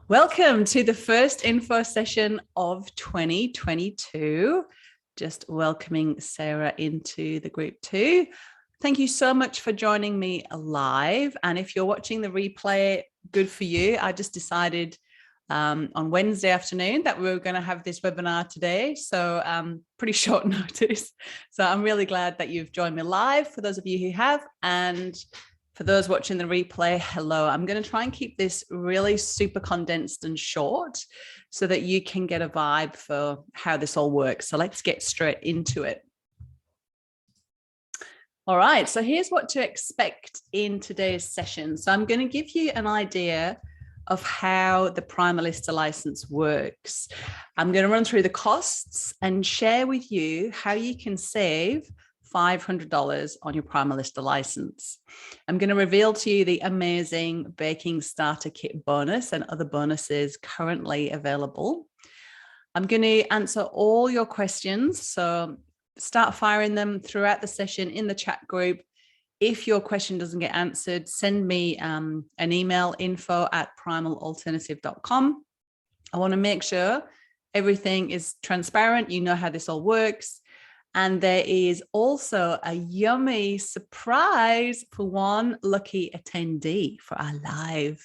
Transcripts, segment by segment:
Welcome to the first info session of 2022. Just welcoming Sarah into the group too. Thank you so much for joining me live. And if you're watching the replay, good for you. I just decided on Wednesday afternoon that we were going to have this webinar today. So pretty short notice. So I'm really glad that you've joined me live, for those of you who have. And for those watching the replay, hello. I'm going to try and keep this really super condensed and short so that you can get a vibe for how this all works. So let's get straight into it. All right, so here's what to expect in today's session. So I'm going to give you an idea of how the Primalista license works. I'm going to run through the costs and share with you how you can save $500 on your Primalista license. I'm going to reveal to you the amazing baking starter kit bonus and other bonuses currently available. I'm going to answer all your questions, so start firing them throughout the session in the chat group. If your question doesn't get answered, send me an email, info@primalalternative.com. I want to make sure everything is transparent. You know how this all works. And there is also a yummy surprise for one lucky attendee for our live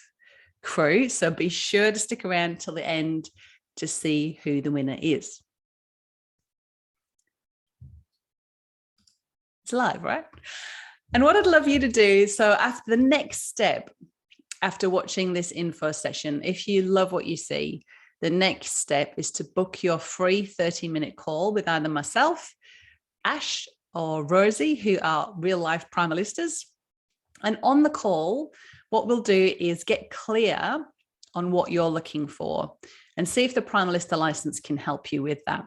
crew. So be sure to stick around till the end to see who the winner is. It's live, right? And what I'd love you to do, so after the next step, after watching this info session, if you love what you see, the next step is to book your free 30-minute call with either myself, Ash, or Rosie, who are real life Primalistas. And on the call, what we'll do is get clear on what you're looking for and see if the Primalista license can help you with that.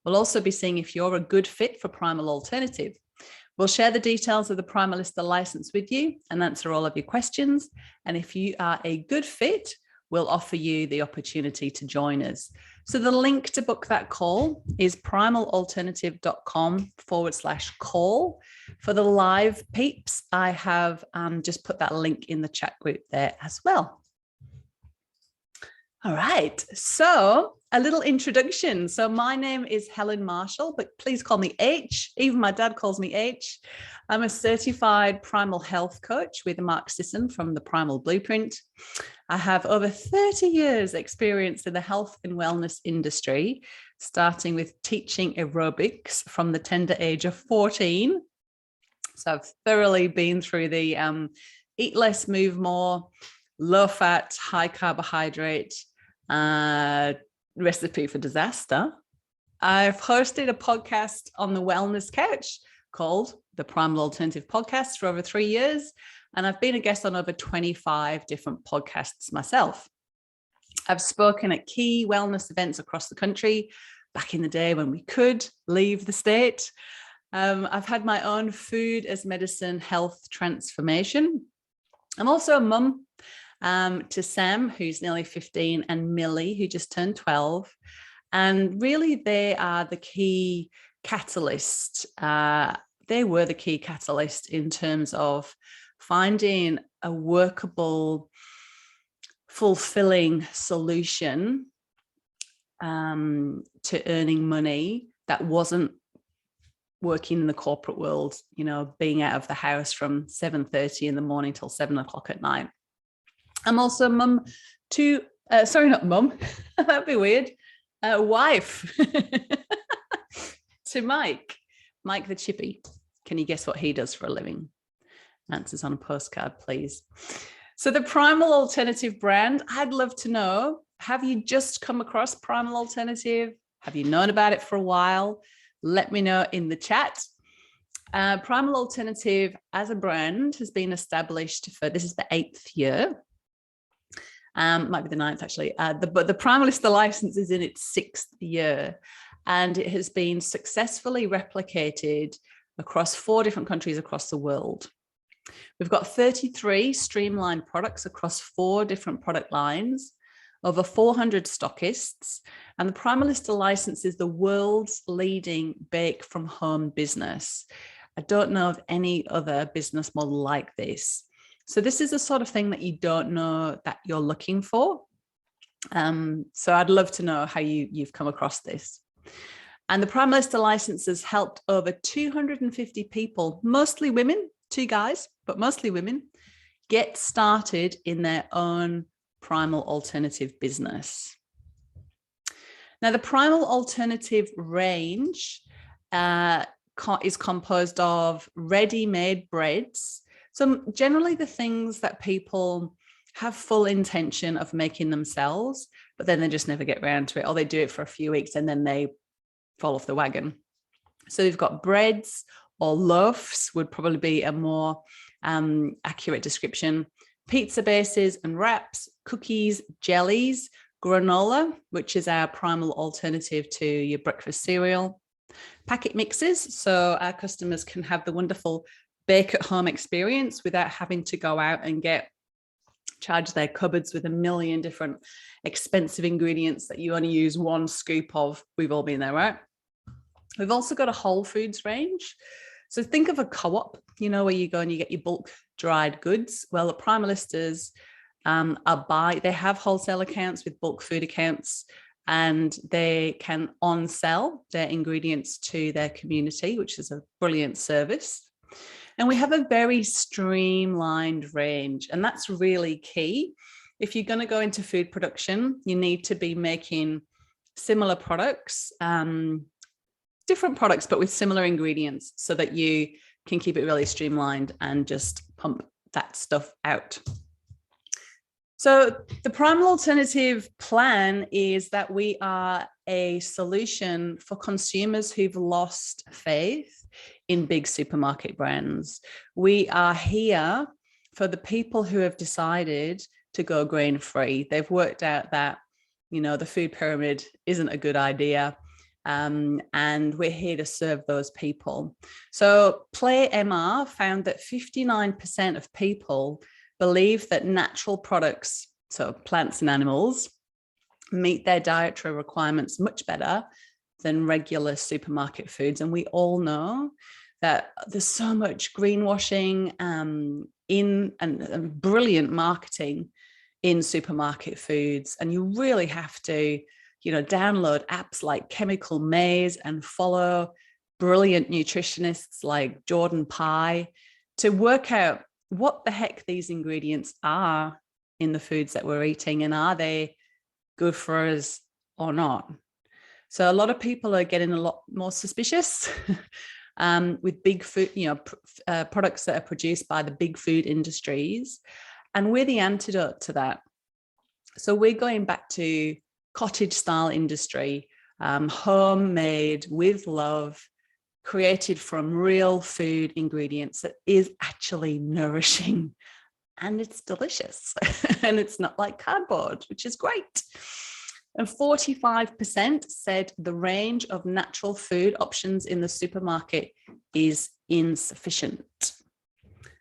We'll also be seeing if you're a good fit for Primal Alternative. We'll share the details of the Primalista license with you and answer all of your questions. And if you are a good fit, we'll offer you the opportunity to join us. So the link to book that call is primalalternative.com/call. For the live peeps, I have just put that link in the chat group there as well. All right, so a little introduction. So my name is Helen Marshall, but please call me H. Even my dad calls me H. I'm a certified primal health coach with Mark Sisson from the Primal Blueprint. I have over 30 years experience in the health and wellness industry, starting with teaching aerobics from the tender age of 14. So I've thoroughly been through the eat less, move more, low fat, high carbohydrate, recipe for disaster. I've hosted a podcast on the wellness couch called the Primal Alternative Podcast for over 3 years. And I've been a guest on over 25 different podcasts myself. I've spoken at key wellness events across the country back in the day when we could leave the state. I've had my own food as medicine health transformation. I'm also a mum to Sam, who's nearly 15, and Millie, who just turned 12. And really, they are the key catalyst. They were the key catalyst in terms of finding a workable, fulfilling solution to earning money that wasn't working in the corporate world, you know, being out of the house from 7:30 in the morning till 7 o'clock at night. I'm also mum to, sorry, not mum, that'd be weird, wife to Mike the Chippy. Can you guess what he does for a living? Answers on a postcard, please. So the Primal Alternative brand, I'd love to know, have you just come across Primal Alternative? Have you known about it for a while? Let me know in the chat. Primal Alternative as a brand has been established for, this is the 8th year. Might be the 9th actually, but the Primalista license is in its 6th year, and it has been successfully replicated across 4 different countries across the world. We've got 33 streamlined products across 4 different product lines, over 400 stockists, and the Primalista license is the world's leading bake from home business. I don't know of any other business model like this. So this is the sort of thing that you don't know that you're looking for. So I'd love to know how you've come across this. And the Primalista licenses helped over 250 people, mostly women, 2 guys, but mostly women, get started in their own Primal Alternative business. Now, the Primal Alternative range is composed of ready-made breads. So generally the things that people have full intention of making themselves, but then they just never get around to it, or they do it for a few weeks and then they fall off the wagon. So we've got breads, or loaves would probably be a more accurate description, pizza bases and wraps, cookies, jellies, granola, which is our primal alternative to your breakfast cereal, packet mixes, so our customers can have the wonderful bake at home experience without having to go out and charge their cupboards with a million different expensive ingredients that you only use 1 scoop of. We've all been there, right? We've also got a whole foods range. So think of a co-op, you know, where you go and you get your bulk dried goods. Well, the Primalistas they have wholesale accounts with bulk food accounts, and they can on-sell their ingredients to their community, which is a brilliant service. And we have a very streamlined range, and that's really key. If you're going to go into food production, you need to be making similar products, different products, but with similar ingredients, so that you can keep it really streamlined and just pump that stuff out. So the Primal Alternative plan is that we are a solution for consumers who've lost faith in big supermarket brands. We are here for the people who have decided to go grain-free. They've worked out that, you know, the food pyramid isn't a good idea. And we're here to serve those people. So Play MR found that 59% of people believe that natural products, so plants and animals, meet their dietary requirements much better than regular supermarket foods. And we all know that there's so much greenwashing and brilliant marketing in supermarket foods. And you really have to, you know, download apps like Chemical Maze and follow brilliant nutritionists like Jordan Pye to work out what the heck these ingredients are in the foods that we're eating, and are they good for us or not. So a lot of people are getting a lot more suspicious with big food, you know, products that are produced by the big food industries. And we're the antidote to that. So we're going back to cottage style industry, homemade with love, created from real food ingredients that is actually nourishing, and it's delicious. And it's not like cardboard, which is great. And 45% said the range of natural food options in the supermarket is insufficient.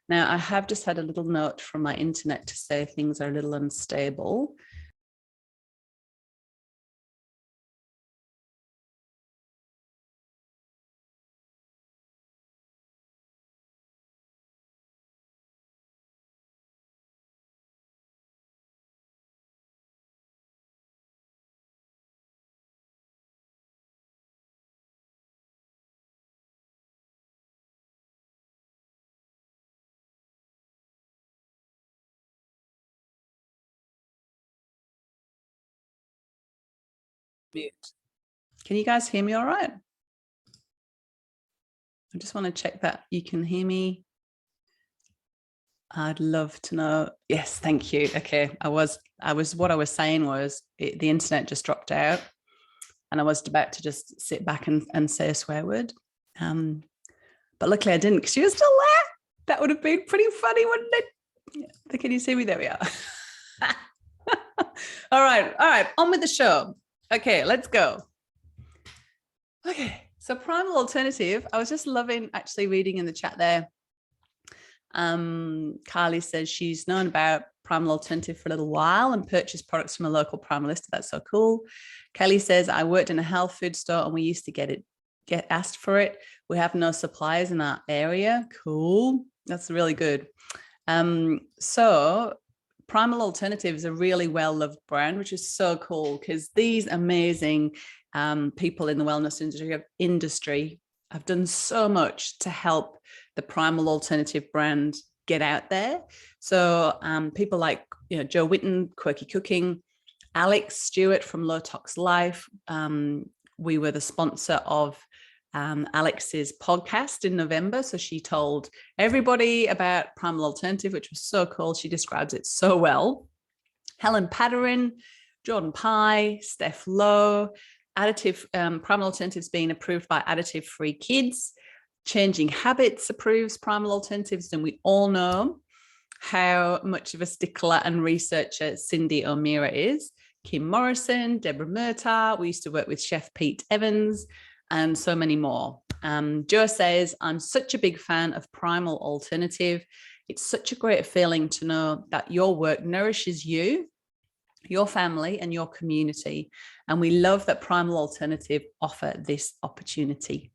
Now, I have just had a little note from my internet to say things are a little unstable. Mute. Can you guys hear me all right? I just want to check that you can hear me. I'd love to know. Yes, thank you. Okay, what I was saying was the internet just dropped out, and I was about to just sit back and say a swear word. But luckily I didn't, because you were still there. That would have been pretty funny, wouldn't it? Yeah. Can you see me? There we are. All right, on with the show. Okay, let's go. Okay, so Primal Alternative, I was just loving actually reading in the chat there. Carly says she's known about Primal Alternative for a little while and purchased products from a local Primalista. That's so cool. Kelly says, I worked in a health food store and we used to get asked for it. We have no suppliers in our area. Cool. That's really good. So Primal Alternative is a really well-loved brand, which is so cool because these amazing people in the wellness industry have done so much to help the Primal Alternative brand get out there. So people like Joe Witten, Quirky Cooking, Alex Stewart from Low Tox Life. We were the sponsor of Alex's podcast in November. So she told everybody about Primal Alternative, which was so cool. She describes it so well. Helen Padarin, Jordan Pye, Steph Lowe, Primal Alternatives being approved by Additive Free Kids. Changing Habits approves Primal Alternatives, and we all know how much of a stickler and researcher Cindy O'Meara is. Kim Morrison, Deborah Murtagh. We used to work with Chef Pete Evans, and so many more. Joe says, I'm such a big fan of Primal Alternative. It's such a great feeling to know that your work nourishes you, your family, and your community. And we love that Primal Alternative offer this opportunity.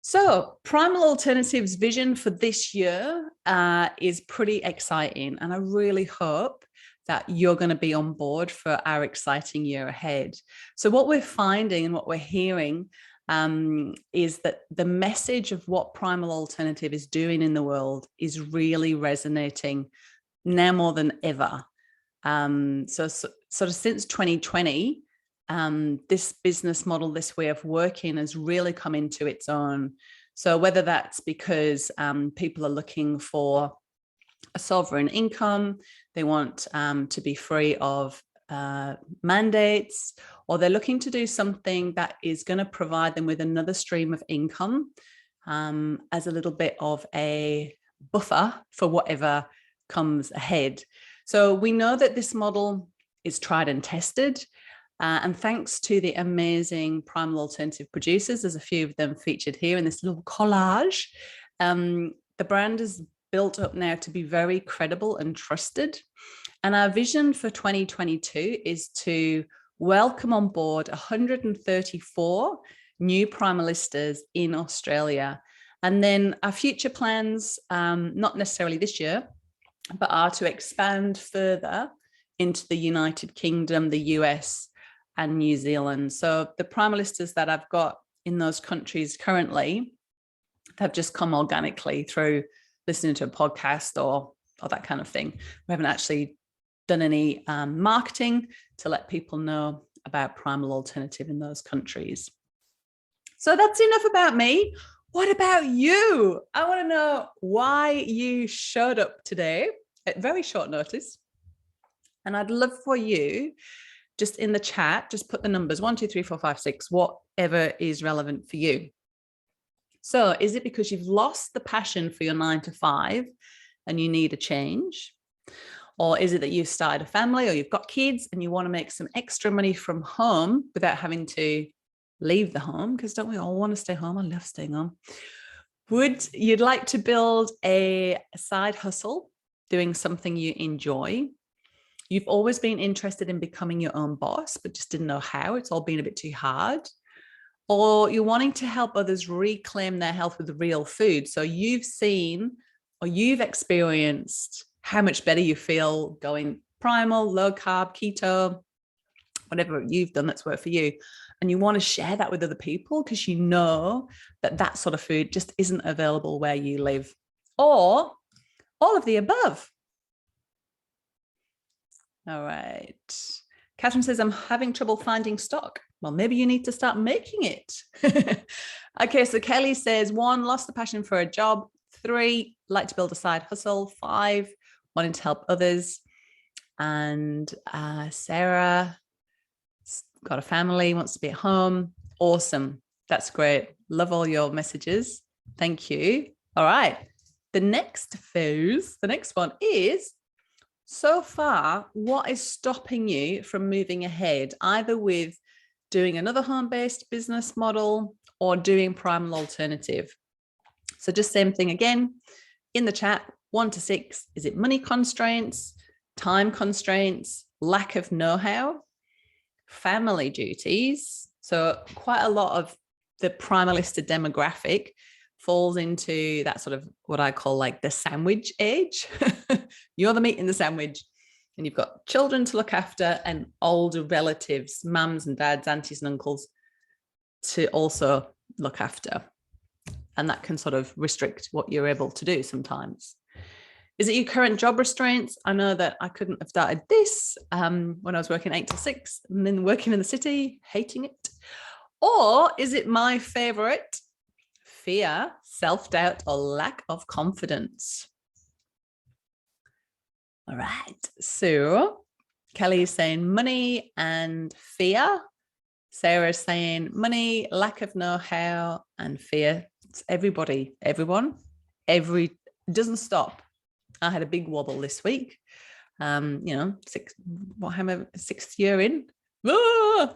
So Primal Alternative's vision for this year is pretty exciting. And I really hope that you're going to be on board for our exciting year ahead. So what we're finding and what we're hearing is that the message of what Primal Alternative is doing in the world is really resonating now more than ever. So sort of since 2020, this business model, this way of working has really come into its own. So whether that's because people are looking for a sovereign income, they want to be free of mandates, or they're looking to do something that is going to provide them with another stream of income as a little bit of a buffer for whatever comes ahead. So we know that this model is tried and tested. And thanks to the amazing Primal Alternative producers, there's a few of them featured here in this little collage. The brand is built up now to be very credible and trusted. And our vision for 2022 is to welcome on board 134 new Primalistas in Australia. And then our future plans, not necessarily this year, but are to expand further into the United Kingdom, the US, and New Zealand. So the Primalistas that I've got in those countries currently have just come organically through listening to a podcast or that kind of thing. We haven't actually done any marketing to let people know about Primal Alternative in those countries. So that's enough about me. What about you? I want to know why you showed up today at very short notice. And I'd love for you, just in the chat, just put the numbers 1, 2, 3, 4, 5, 6, whatever is relevant for you. So is it because you've lost the passion for your 9 to 5 and you need a change? Or is it that you've started a family or you've got kids and you want to make some extra money from home without having to leave the home? Because don't we all want to stay home? I love staying home. Would you'd like to build a side hustle, doing something you enjoy? You've always been interested in becoming your own boss, but just didn't know how. It's all been a bit too hard. Or you're wanting to help others reclaim their health with real food. So you've seen or you've experienced how much better you feel going primal, low carb, keto, whatever you've done that's worked for you. And you want to share that with other people because you know that that sort of food just isn't available where you live. Or all of the above. All right. Catherine says, I'm having trouble finding stock. Well, maybe you need to start making it. Okay, so Kelly says, 1, lost the passion for a job. 3, like to build a side hustle. 5, wanting to help others. And Sarah got a family, wants to be at home. Awesome. That's great. Love all your messages. Thank you. All right. The next one is, so far, what is stopping you from moving ahead, either with doing another home-based business model or doing Primal Alternative? So just same thing again in the chat, 1 to 6. Is it money constraints, time constraints, lack of know-how, family duties? So quite a lot of the Primalista demographic falls into that sort of what I call like the sandwich age. You're the meat in the sandwich, and you've got children to look after and older relatives, mums and dads, aunties and uncles to also look after. And that can sort of restrict what you're able to do sometimes. Is it your current job restraints? I know that I couldn't have started this when I was working 8 to 6 and then working in the city, hating it. Or is it my favorite? Fear, self-doubt, or lack of confidence? All right. So Kelly is saying money and fear. Sarah's saying money, lack of know-how, and fear. It's everybody, everyone, it doesn't stop. I had a big wobble this week. Sixth year in. Ah!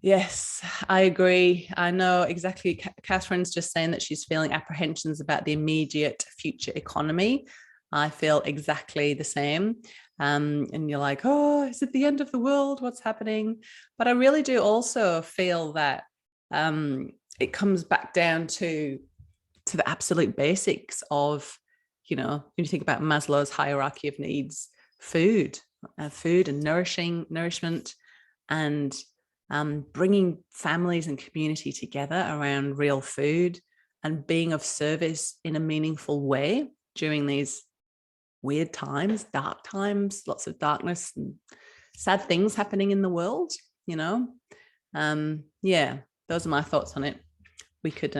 Yes, I agree. I know exactly. Catherine's just saying that she's feeling apprehensions about the immediate future economy. I feel exactly the same. And you're like, oh, is it the end of the world? What's happening? But I really do also feel that it comes back down to the absolute basics of, when you think about Maslow's hierarchy of needs, food and nourishment, and bringing families and community together around real food and being of service in a meaningful way during these weird times, dark times, lots of darkness and sad things happening in the world, those are my thoughts on it. We could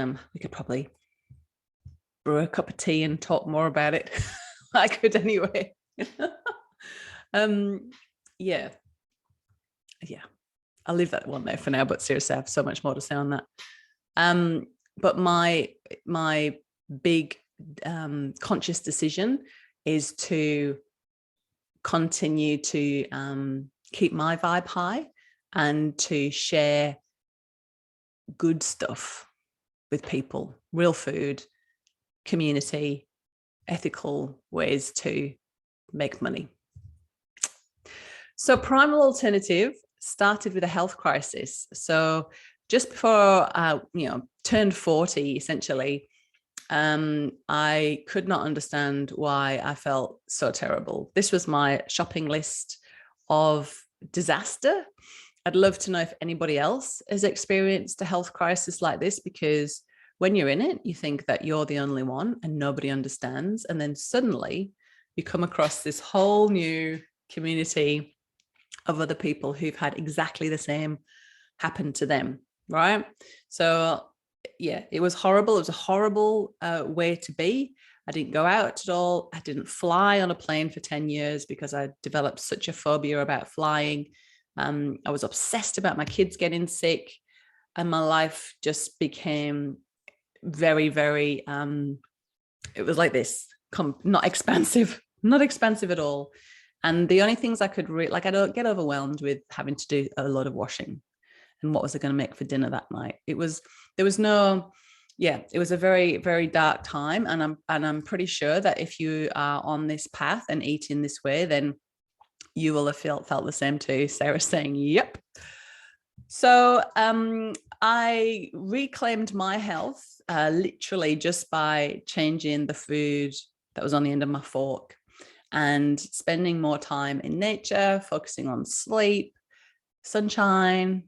probably brew a cup of tea and talk more about it. I could anyway. Yeah. I'll leave that one there for now, but seriously, I have so much more to say on that. But my big conscious decision is to continue to keep my vibe high and to share good stuff with people, real food, community, ethical ways to make money. So Primal Alternative started with a health crisis. So just before I turned 40, essentially, I could not understand why I felt so terrible. This was my shopping list of disaster. I'd love to know if anybody else has experienced a health crisis like this, because when you're in it, you think that you're the only one and nobody understands. And then suddenly you come across this whole new community of other people who've had exactly the same happen to them, right? So yeah, it was horrible. It was a horrible way to be. I didn't go out at all. I didn't fly on a plane for 10 years because I developed such a phobia about flying. I was obsessed about my kids getting sick, and my life just became very, very, it was like this, not expansive at all. And the only things I could I don't get overwhelmed with having to do a lot of washing and what was I going to make for dinner that night. It was a very, very dark time. And I'm pretty sure that if you are on this path and eat in this way, then you will have felt the same too. Sarah's saying, yep. So I reclaimed my health literally just by changing the food that was on the end of my fork and spending more time in nature, focusing on sleep, sunshine,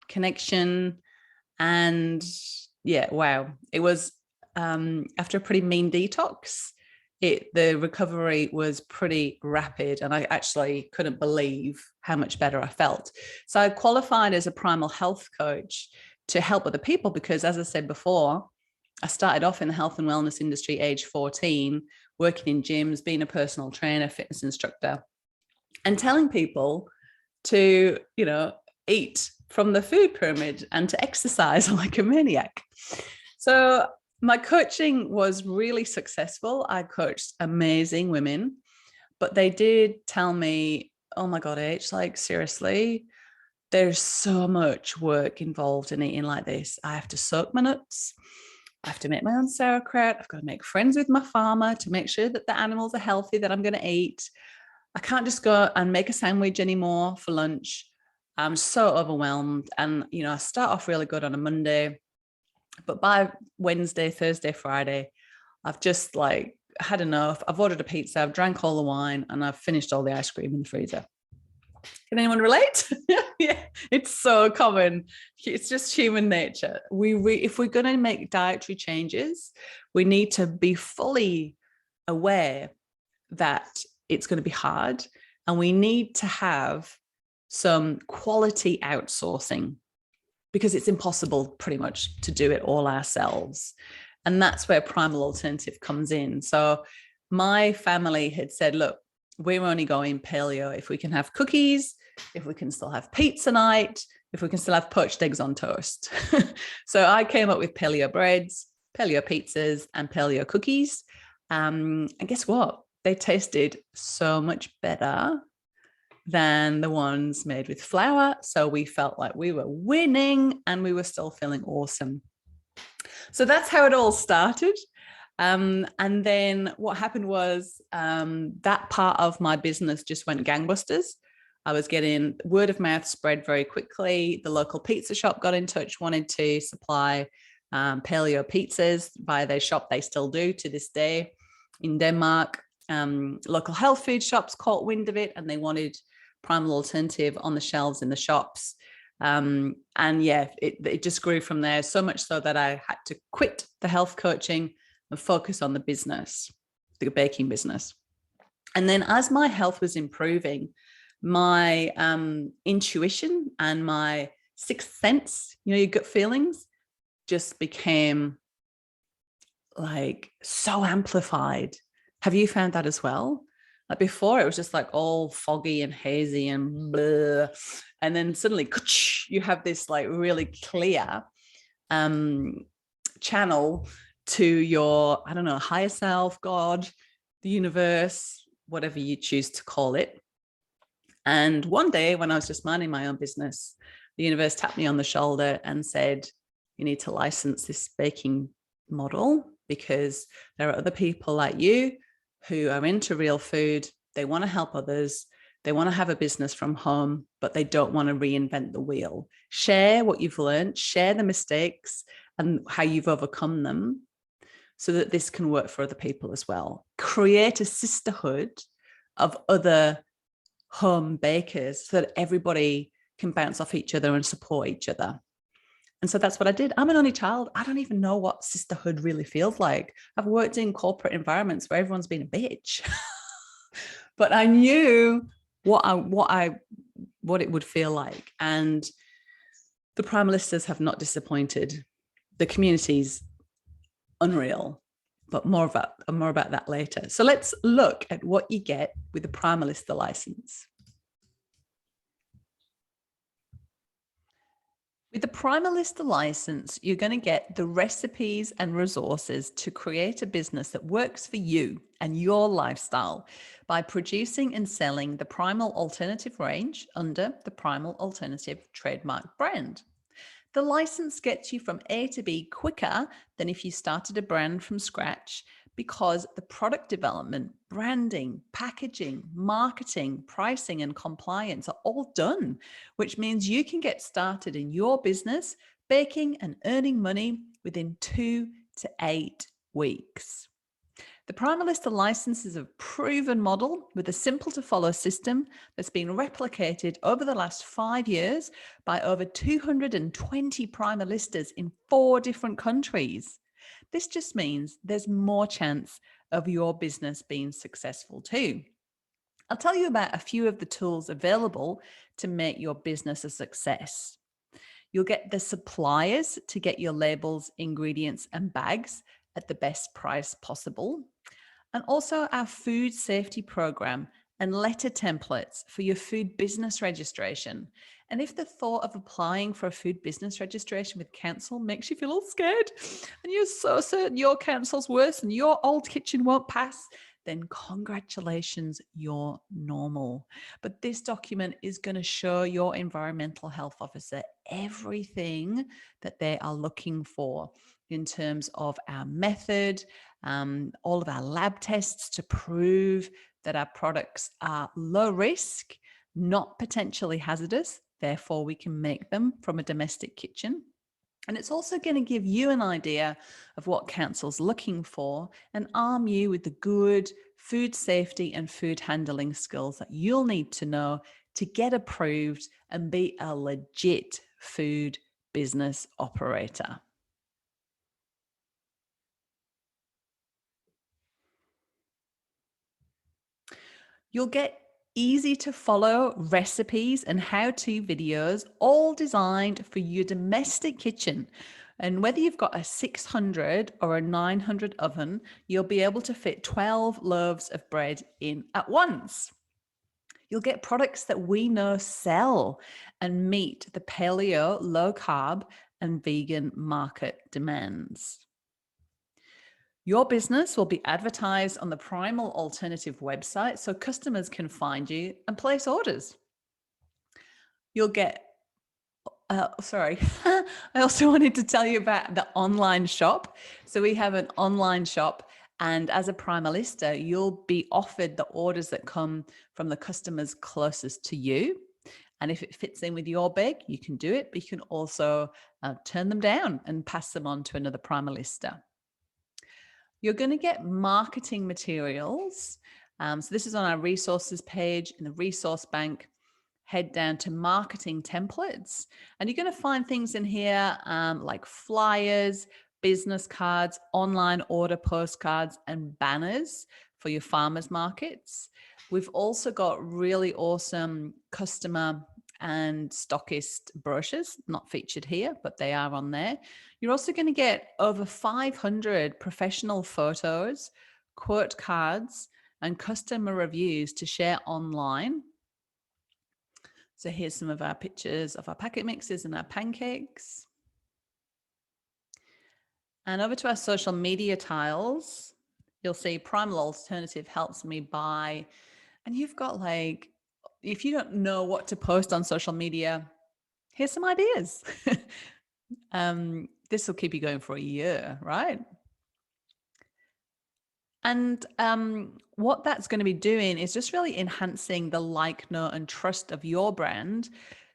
connection. And wow. It was after a pretty mean detox, the recovery was pretty rapid, and I actually couldn't believe how much better I felt. So I qualified as a primal health coach to help other people because, as I said before, I started off in the health and wellness industry age 14, working in gyms, being a personal trainer, fitness instructor, and telling people to, eat from the food pyramid and to exercise like a maniac. So my coaching was really successful. I coached amazing women, but they did tell me, oh my God, H, like seriously, there's so much work involved in eating like this. I have to soak my nuts. I have to make my own sauerkraut. I've got to make friends with my farmer to make sure that the animals are healthy that I'm going to eat. I can't just go and make a sandwich anymore for lunch. I'm so overwhelmed. And, you know, I start off really good on a Monday, but by Wednesday, Thursday, Friday, I've just like had enough. I've ordered a pizza, I've drank all the wine, and I've finished all the ice cream in the freezer. Can anyone relate? Yeah, it's so common. It's just human nature. If we're going to make dietary changes, we need to be fully aware that it's going to be hard, and we need to have some quality outsourcing, because it's impossible pretty much to do it all ourselves. And that's where Primal Alternative comes in. So my family had said, look, we're only going paleo if we can have cookies, if we can still have pizza night, if we can still have poached eggs on toast. So I came up with paleo breads, paleo pizzas, and paleo cookies. And guess what? They tasted so much better than the ones made with flour. So we felt like we were winning, and we were still feeling awesome. So that's how it all started. And then what happened was that part of my business just went gangbusters. I was getting word of mouth spread very quickly. The local pizza shop got in touch, wanted to supply paleo pizzas via their shop. They still do to this day in Denmark. Local health food shops caught wind of it, and they wanted Primal Alternative on the shelves in the shops. And yeah, it just grew from there, so much so that I had to quit the health coaching and focus on the business, the baking business. And then as my health was improving, my intuition and my sixth sense, you know, your gut feelings, just became like so amplified. Have you found that as well? Like before, it was just like all foggy and hazy and blah. And then suddenly you have this like really clear channel to your, I don't know, higher self, God, the universe, whatever you choose to call it. And one day when I was just minding my own business, the universe tapped me on the shoulder and said, you need to license this baking model, because there are other people like you who are into real food. They want to help others. They want to have a business from home, but they don't want to reinvent the wheel. Share what you've learned, share the mistakes and how you've overcome them, so that this can work for other people as well. Create a sisterhood of other home bakers so that everybody can bounce off each other and support each other. And so that's what I did. I'm an only child. I don't even know what sisterhood really feels like. I've worked in corporate environments where everyone's been a bitch, but I knew what it would feel like. And the Primalistas have not disappointed. The community's unreal, but more about that later. So let's look at what you get with the Primalista license. With the Primalista license, you're going to get the recipes and resources to create a business that works for you and your lifestyle by producing and selling the Primal Alternative range under the Primal Alternative trademark brand. The license gets you from A to B quicker than if you started a brand from scratch, because the product development, branding, packaging, marketing, pricing, and compliance are all done, which means you can get started in your business, baking and earning money within 2 to 8 weeks. The Primalista license is a proven model with a simple to follow system that's been replicated over the last 5 years by over 220 Primalistas in 4 different countries. This just means there's more chance of your business being successful too. I'll tell you about a few of the tools available to make your business a success. You'll get the suppliers to get your labels, ingredients, and bags at the best price possible. And also our food safety program and letter templates for your food business registration. And if the thought of applying for a food business registration with council makes you feel all scared and you're so certain your council's worse and your old kitchen won't pass, then congratulations, you're normal. But this document is going to show your environmental health officer everything that they are looking for in terms of our method, all of our lab tests to prove that our products are low risk, not potentially hazardous. Therefore, we can make them from a domestic kitchen. And it's also going to give you an idea of what council's looking for and arm you with the good food safety and food handling skills that you'll need to know to get approved and be a legit food business operator. You'll get easy to follow recipes and how-to videos, all designed for your domestic kitchen. And whether you've got a 600 or a 900 oven, you'll be able to fit 12 loaves of bread in at once. You'll get products that we know sell and meet the paleo, low carb, and vegan market demands. Your business will be advertised on the Primal Alternative website so customers can find you and place orders. You'll get, sorry, I also wanted to tell you about the online shop. So we have an online shop, and as a Primalista, you'll be offered the orders that come from the customers closest to you. And if it fits in with your bag, you can do it, but you can also turn them down and pass them on to another Primalista. You're going to get marketing materials. So this is on our resources page in the resource bank. Head down to marketing templates, and you're going to find things in here like flyers, business cards, online order postcards, and banners for your farmers markets. We've also got really awesome customer and stockist brochures, not featured here, but they are on there. You're also going to get over 500 professional photos, quote cards, and customer reviews to share online. So here's some of our pictures of our packet mixes and our pancakes. And over to our social media tiles, you'll see Primal Alternative helps me buy. And you've got like, if you don't know what to post on social media, here's some ideas. This will keep you going for a year, right? And what that's going to be doing is just really enhancing the like, know, and trust of your brand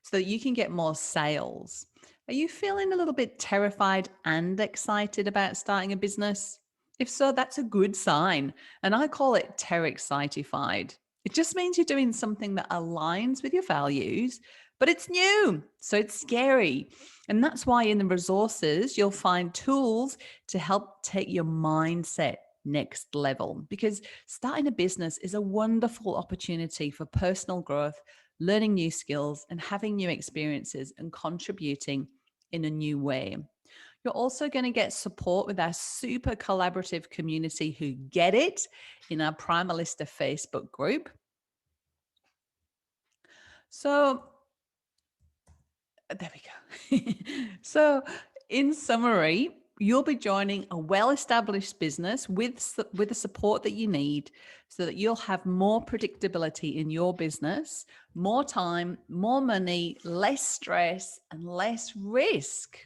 so that you can get more sales. Are you feeling a little bit terrified and excited about starting a business? If so, that's a good sign. And I call it Terexcited. It just means you're doing something that aligns with your values, but it's new, so it's scary. And that's why in the resources, you'll find tools to help take your mindset next level, because starting a business is a wonderful opportunity for personal growth, learning new skills, and having new experiences and contributing in a new way. You're also going to get support with our super collaborative community who get it in our Primalista Facebook group. So there we go. So in summary, you'll be joining a well-established business with the support that you need so that you'll have more predictability in your business, more time, more money, less stress, and less risk.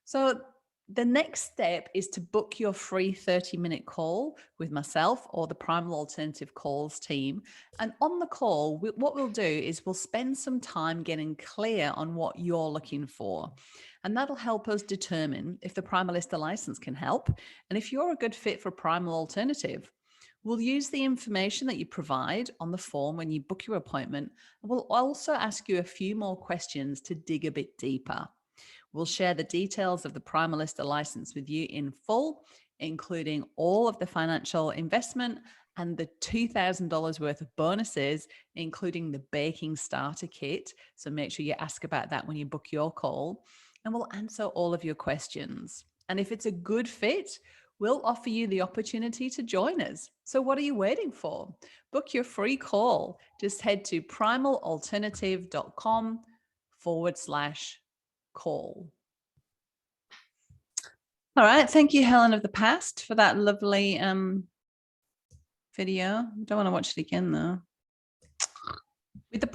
So the next step is to book your free 30-minute call with myself or the Primal Alternative Calls team. And on the call, what we'll do is we'll spend some time getting clear on what you're looking for. And that'll help us determine if the Primalista license can help and if you're a good fit for Primal Alternative. We'll use the information that you provide on the form when you book your appointment. And we'll also ask you a few more questions to dig a bit deeper. We'll share the details of the Primalista license with you in full, including all of the financial investment and the $2,000 worth of bonuses, including the baking starter kit. So make sure you ask about that when you book your call, and we'll answer all of your questions. And if it's a good fit, we'll offer you the opportunity to join us. So what are you waiting for? Book your free call. Just head to primalalternative.com/call. All right. Thank you, Helen of the Past, for that lovely video. I don't want to watch it again, though. With the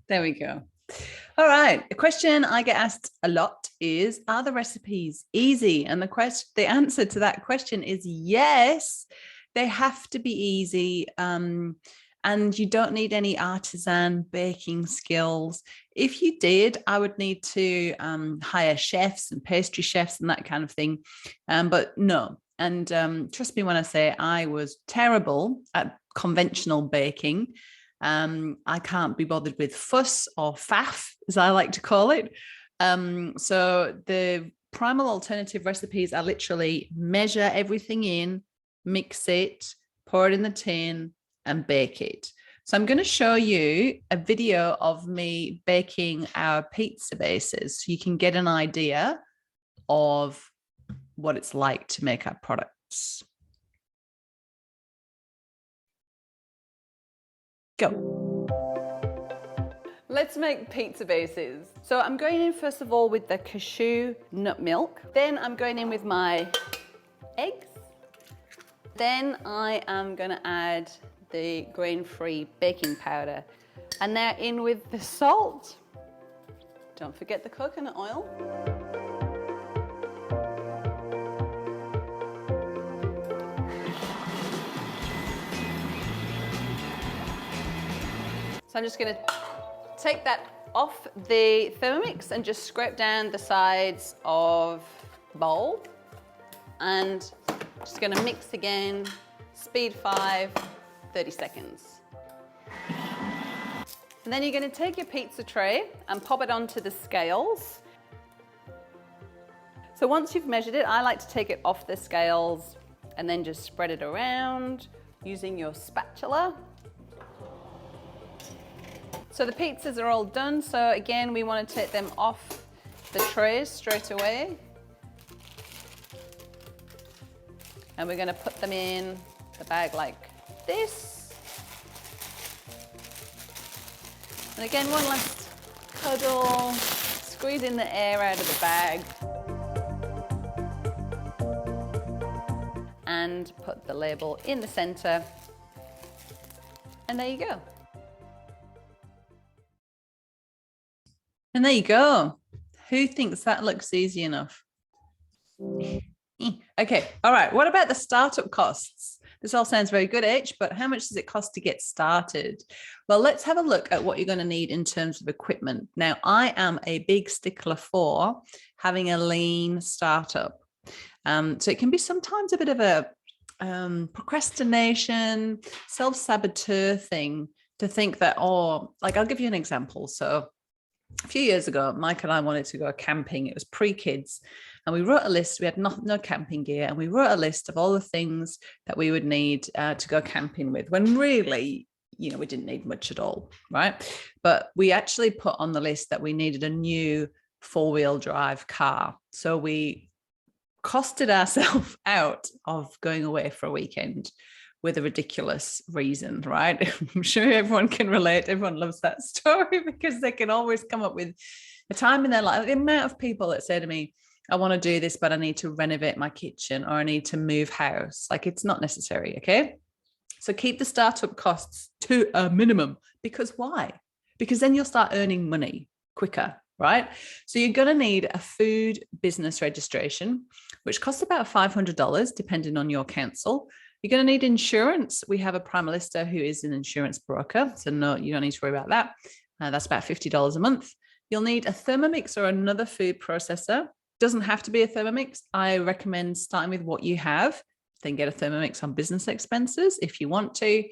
there we go. All right. A question I get asked a lot is, are the recipes easy? And the answer to that question is yes. They have to be easy. and you don't need any artisan baking skills. If you did, I would need to hire chefs and pastry chefs and that kind of thing. But no. And trust me when I say I was terrible at conventional baking. I can't be bothered with fuss or faff, as I like to call it. So the Primal Alternative recipes are literally measure everything in, mix it, pour it in the tin, and bake it. So I'm going to show you a video of me baking our pizza bases so you can get an idea of what it's like to make our products. Go. Let's make pizza bases. So I'm going in first of all with the cashew nut milk. Then I'm going in with my eggs. Then I am going to add the grain-free baking powder. And now in with the salt. Don't forget the coconut oil. So I'm just going to take that off the Thermomix and just scrape down the sides of the bowl. And just going to mix again, speed 5, 30 seconds. And then you're going to take your pizza tray and pop it onto the scales. So once you've measured it, I like to take it off the scales and then just spread it around using your spatula. So the pizzas are all done. So again, we want to take them off the trays straight away. And we're going to put them in the bag like this. And again, one last cuddle, squeezing the air out of the bag. And put the label in the center. And there you go. And there you go. Who thinks that looks easy enough? Okay, all right. What about the startup costs? This all sounds very good, H, but how much does it cost to get started? Well, let's have a look at what you're going to need in terms of equipment. Now, I am a big stickler for having a lean startup. So it can be sometimes a bit of a procrastination, self-saboteur thing to think that, oh, like I'll give you an example. So a few years ago, Mike and I wanted to go camping. It was pre-kids. And we wrote a list. We had no camping gear. And we wrote a list of all the things that we would need to go camping with, when really, we didn't need much at all, right? But we actually put on the list that we needed a new 4-wheel drive car. So we costed ourselves out of going away for a weekend with a ridiculous reason, right? I'm sure everyone can relate. Everyone loves that story because they can always come up with a time in their life. The amount of people that say to me, I want to do this, but I need to renovate my kitchen or I need to move house. Like, it's not necessary, okay? So keep the startup costs to a minimum. Because why? Because then you'll start earning money quicker, right? So you're going to need a food business registration, which costs about $500, depending on your council. You're going to need insurance. We have a Primalista who is an insurance broker. So no, you don't need to worry about that. That's about $50 a month. You'll need a Thermomix or another food processor. Doesn't have to be a Thermomix. I recommend starting with what you have, then get a Thermomix on business expenses if you want to.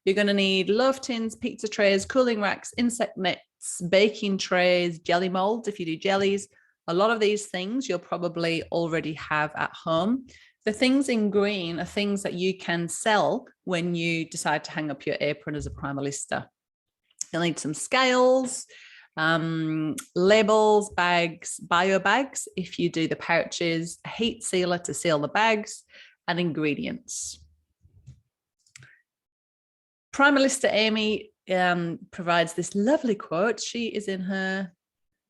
You're going to need loaf tins, pizza trays, cooling racks, insect nets, baking trays, jelly molds if you do jellies. A lot of these things you'll probably already have at home. The things in green are things that you can sell when you decide to hang up your apron as a Primalista. You'll need some scales, labels, bags, bio bags if you do the pouches, a heat sealer to seal the bags, and ingredients. Primalista Amy provides this lovely quote. She is in her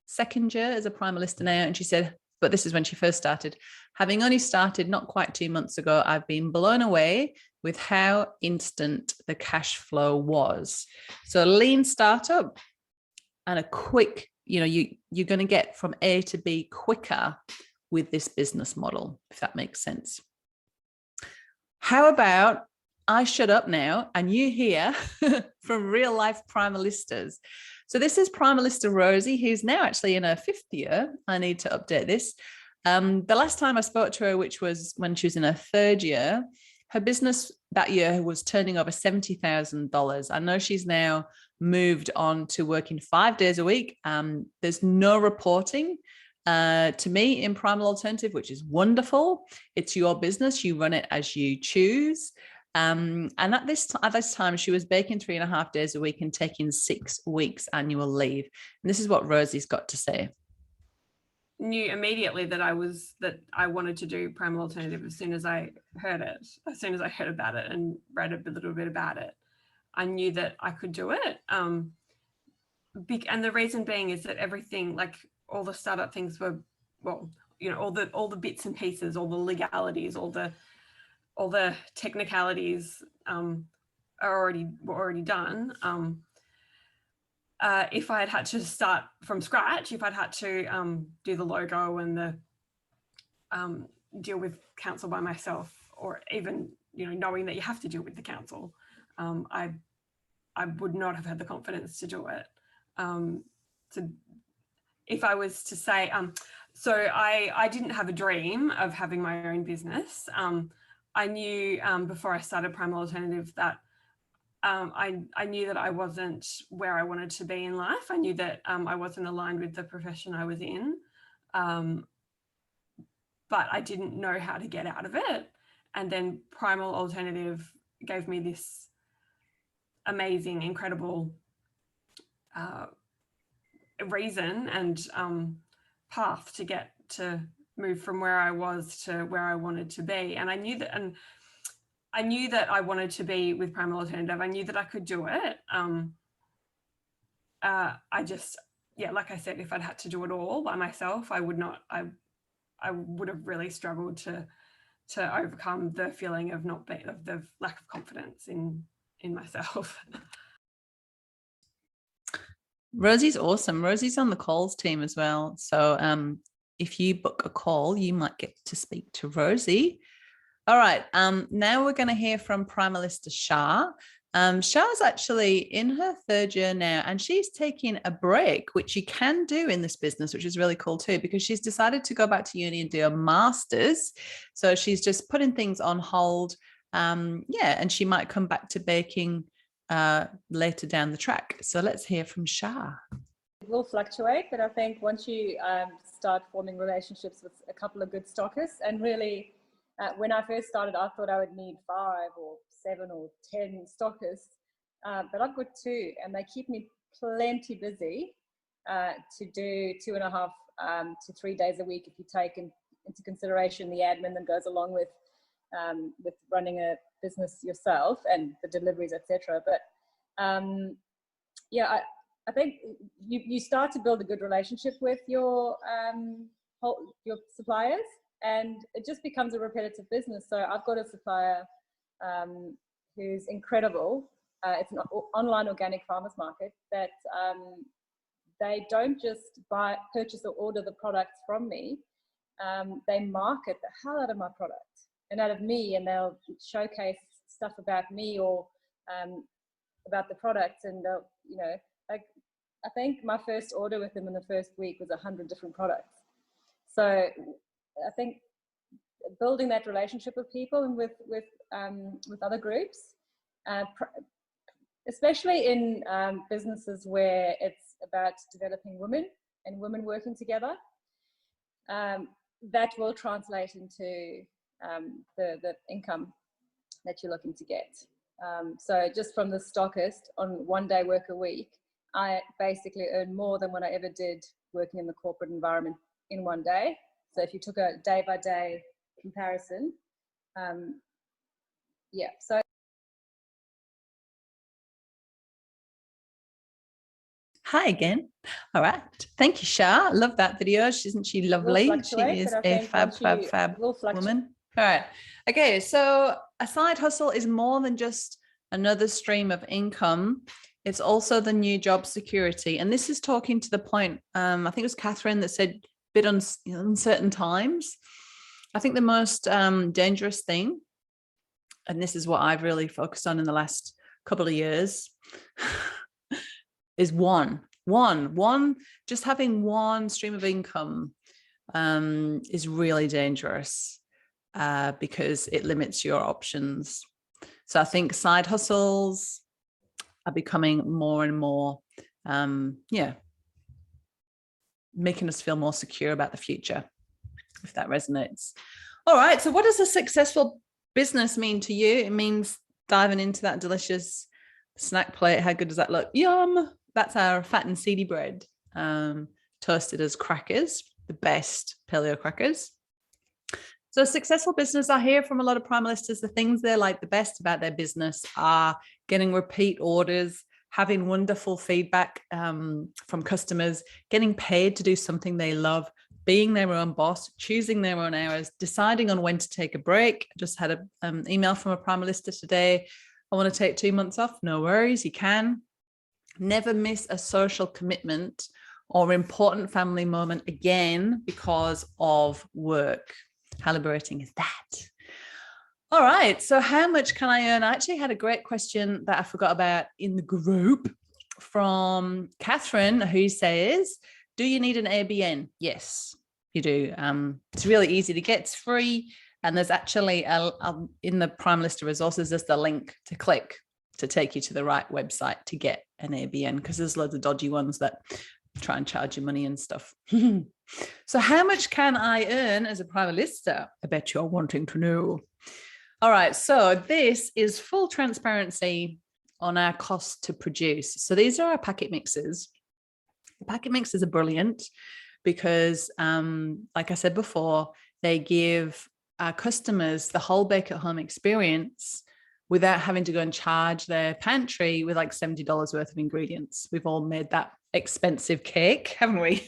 second year as a Primalista now, and she said, but this is when she first started, having only started not quite 2 months ago, I've been blown away with how instant the cash flow was. So a lean startup and a quick, you're going to get from A to B quicker with this business model, if that makes sense. How about I shut up now and you hear from real life primalistas. So this is Primalista Rosie, who's now actually in her 5th year. I need to update this. The last time I spoke to her, which was when she was in her 3rd year, her business that year was turning over $70,000. I know she's now moved on to working 5 days a week. There's no reporting to me in Primal Alternative, which is wonderful. It's your business. You run it as you choose. And at this time, she was baking 3.5 days a week and taking 6 weeks annual leave. And this is what Rosie's got to say. Knew immediately that I wanted to do Primal Alternative as soon as I heard about it and read a little bit about it. I knew that I could do it. And the reason being is that everything, like all the startup things were, well, you know, all the bits and pieces, all the legalities, all the technicalities were already done. If I had to start from scratch, if I'd had to do the logo and the deal with council by myself, or even, you know, knowing that you have to deal with the council, I would not have had the confidence to do it. So if I was to say, so I didn't have a dream of having my own business. I knew before I started Primal Alternative that I knew that I wasn't where I wanted to be in life. I knew that I wasn't aligned with the profession I was in, but I didn't know how to get out of it. And then Primal Alternative gave me this amazing, incredible reason and path to get to move from where I was to where I wanted to be. And I knew that I wanted to be with Primal Alternative. I knew that I could do it. I just, yeah, like I said, if I'd had to do it all by myself, I would have really struggled to overcome the feeling of the lack of confidence in myself. Rosie's awesome. Rosie's on the calls team as well. So if you book a call, you might get to speak to Rosie. All right. Now we're going to hear from Primalista Shah. Shah's actually in her 3rd year now, and she's taking a break, which you can do in this business, which is really cool too, because she's decided to go back to uni and do a master's. So she's just putting things on hold. And she might come back to baking later down the track. So let's hear from Shah. It will fluctuate, but I think once you start forming relationships with a couple of good stockers, and really, when I first started, I thought I would need 5 or 7 or 10 stockers, but I've got 2, and they keep me plenty busy to do 2.5 to 3 days a week if you take into consideration the admin that goes along with running a business yourself and the deliveries, etc. But I think you start to build a good relationship with your suppliers, and it just becomes a repetitive business. So I've got a supplier who's incredible. It's an online organic farmers market that they don't just purchase or order the products from me. They market the hell out of my product and out of me, and they'll showcase stuff about me or about the products, and they'll, you know, like, I think my first order with them in the first week was 100 different products. So I think building that relationship with people and with other groups, especially in businesses where it's about developing women and women working together, that will translate into the income that you're looking to get. So just from the stockist on 1 day work a week, I basically earn more than what I ever did working in the corporate environment in 1 day. So if you took a day by day comparison, so. Hi again. All right. Thank you, Shah. Love that video. Isn't she lovely? She is a fab woman. All right. Okay. So a side hustle is more than just another stream of income. It's also the new job security. And this is talking to the point, I think it was Catherine that said bit uncertain times. I think the most dangerous thing and this is what I've really focused on in the last couple of years, is one, just having one stream of income is really dangerous because it limits your options. So I think side hustles are becoming more and more, making us feel more secure about the future, if that resonates. All right, so what does a successful business mean to you? It means diving into that delicious snack plate. How good does that look? Yum. That's our fat and seedy bread, toasted as crackers, the best paleo crackers. So successful business, I hear from a lot of primalistas, the things they like the best about their business are getting repeat orders, having wonderful feedback from customers, getting paid to do something they love, being their own boss, choosing their own hours, deciding on when to take a break. I just had an email from a primalista today. I want to take 2 months off. No worries, you can. Never miss a social commitment or important family moment again because of work. How liberating is that? All right, so how much can I earn? I actually had a great question that I forgot about in the group from Catherine, who says, do you need an Airbn? Yes, you do. It's really easy to get. It's free. And there's actually, in the Primalista resources, there's the link to click to take you to the right website to get an Airbn, because there's loads of dodgy ones that try and charge you money and stuff. So how much can I earn as a Primalista? I bet you're wanting to know. All right, so this is full transparency on our cost to produce. So these are our packet mixes. The packet mixes are brilliant because, like I said before, they give our customers the whole bake at home experience without having to go and charge their pantry with like $70 worth of ingredients. We've all made that expensive cake, haven't we?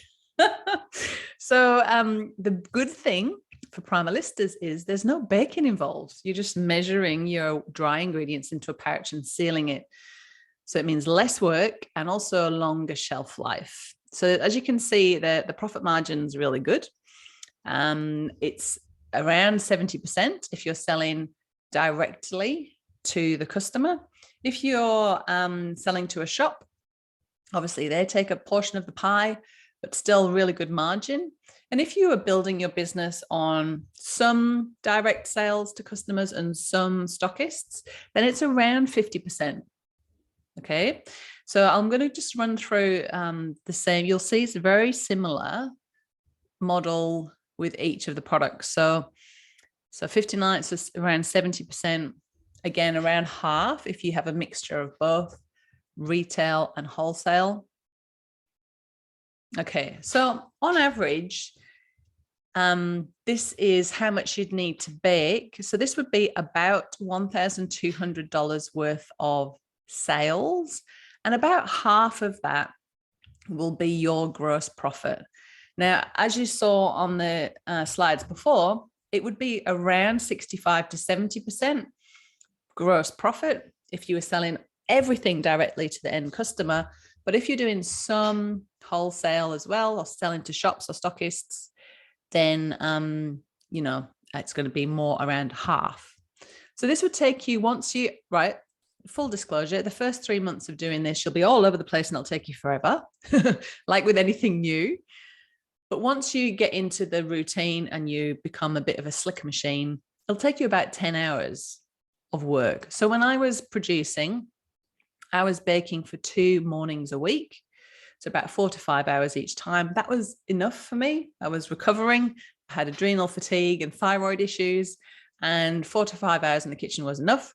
So the good thing for primalistas is there's no baking involved. You're just measuring your dry ingredients into a pouch and sealing it. So it means less work and also a longer shelf life. So as you can see, the profit margin is really good. It's around 70% if you're selling directly to the customer. If you're selling to a shop, obviously they take a portion of the pie, but still really good margin. And if you are building your business on some direct sales to customers and some stockists, then it's around 50%. Okay, so I'm going to just run through the same. You'll see it's a very similar model with each of the products. So 59, so around 70%, again, around half if you have a mixture of both retail and wholesale. Okay, so on average, this is how much you'd need to bake. So this would be about $1,200 worth of sales, and about half of that will be your gross profit. Now, as you saw on the slides before, it would be around 65 to 70% gross profit if you were selling everything directly to the end customer. But if you're doing some wholesale as well, or selling to shops or stockists, then, it's going to be more around half. So this would take you, once you, right, full disclosure, the first 3 months of doing this, you'll be all over the place and it'll take you forever, like with anything new. But once you get into the routine and you become a bit of a slick machine, it'll take you about 10 hours of work. So when I was producing, I was baking for 2 mornings a week. So about 4 to 5 hours each time. That was enough for me. I was recovering. I had adrenal fatigue and thyroid issues, and 4 to 5 hours in the kitchen was enough,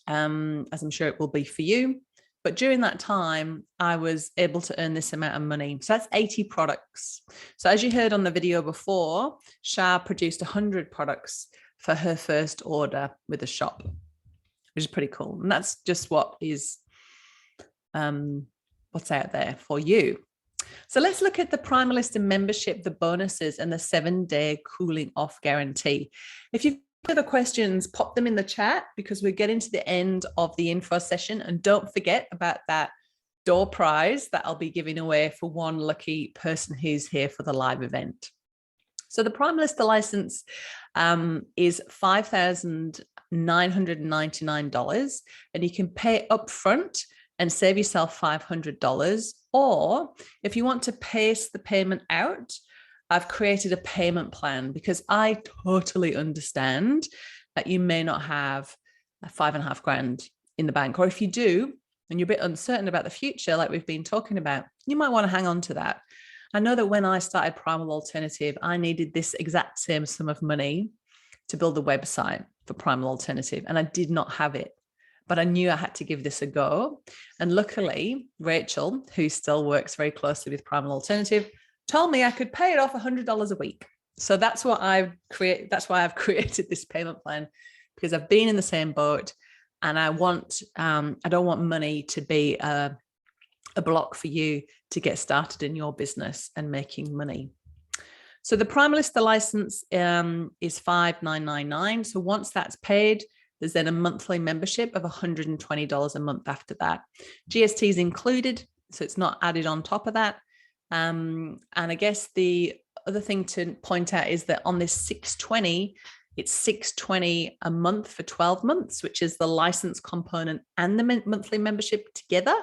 as I'm sure it will be for you. But during that time, I was able to earn this amount of money. So that's 80 products. So as you heard on the video before, Shah produced 100 products for her first order with a shop, which is pretty cool. And that's just what is what's out there for you. So let's look at the Primalista membership, the bonuses, and the 7-day cooling off guarantee. If you've got other questions, pop them in the chat, because we're getting to the end of the info session. And don't forget about that door prize that I'll be giving away for one lucky person who's here for the live event. So the Primalista license is $5,000 $999, and you can pay upfront and save yourself $500. Or if you want to pace the payment out, I've created a payment plan, because I totally understand that you may not have $5,500 in the bank, or if you do and you're a bit uncertain about the future, like we've been talking about, you might want to hang on to that. I know that when I started Primal Alternative, I needed this exact same sum of money to build the website for Primal Alternative, and I did not have it, but I knew I had to give this a go. And luckily, Rachel, who still works very closely with Primal Alternative, told me I could pay it off $100 a week. So that's what I've created. That's why I've created this payment plan, because I've been in the same boat, and I don't want money to be a block for you to get started in your business and making money. So the Primalista license is $5,999. So once that's paid, there's then a monthly membership of $120 a month after that. GST is included, so it's not added on top of that. And I guess the other thing to point out is that on this 620, it's $620 a month for 12 months, which is the license component and the monthly membership together.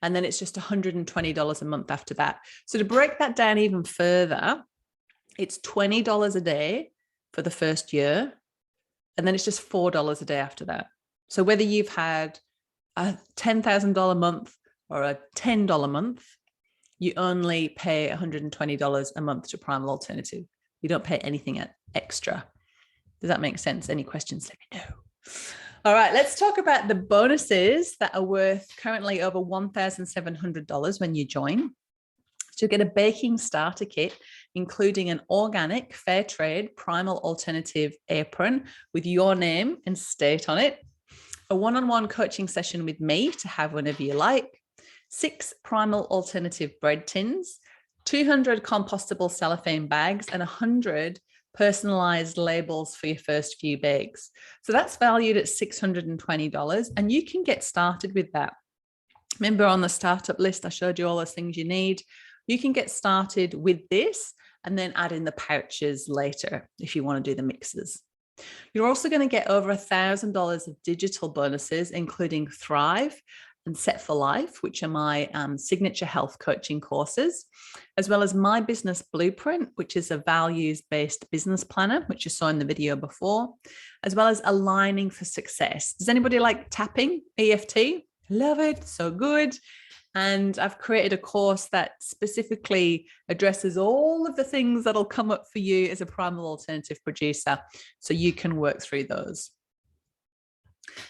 And then it's just $120 a month after that. So to break that down even further, it's $20 a day for the first year, and then it's just $4 a day after that. So whether you've had a $10,000 month or a $10 month, you only pay $120 a month to Primal Alternative. You don't pay anything extra. Does that make sense? Any questions, let me know. All right, let's talk about the bonuses that are worth currently over $1,700 when you join. So you get a baking starter kit, including an organic, fair trade, Primal Alternative apron with your name and state on it, a one-on-one coaching session with me to have whenever you like, 6 Primal Alternative bread tins, 200 compostable cellophane bags, and 100 personalized labels for your first few bags. So that's valued at $620, and you can get started with that. Remember on the startup list, I showed you all those things you need. You can get started with this and then add in the pouches later if you want to do the mixes. You're also going to get over $1,000 of digital bonuses, including Thrive and Set for Life, which are my signature health coaching courses, as well as My Business Blueprint, which is a values-based business planner, which you saw in the video before, as well as Aligning for Success. Does anybody like tapping, EFT? Love it, so good. And I've created a course that specifically addresses all of the things that'll come up for you as a Primal Alternative producer, so you can work through those.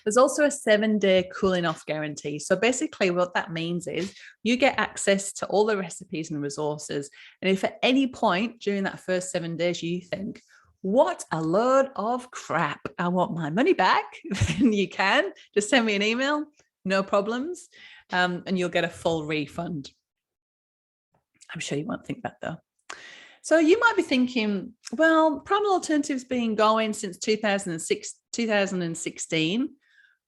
There's also a 7-day cooling off guarantee. So basically what that means is you get access to all the recipes and resources. And if at any point during that first 7 days you think, what a load of crap, I want my money back, then you can just send me an email, no problems. And you'll get a full refund. I'm sure you won't think that though. So you might be thinking, well, Primal Alternative's been going since 2016.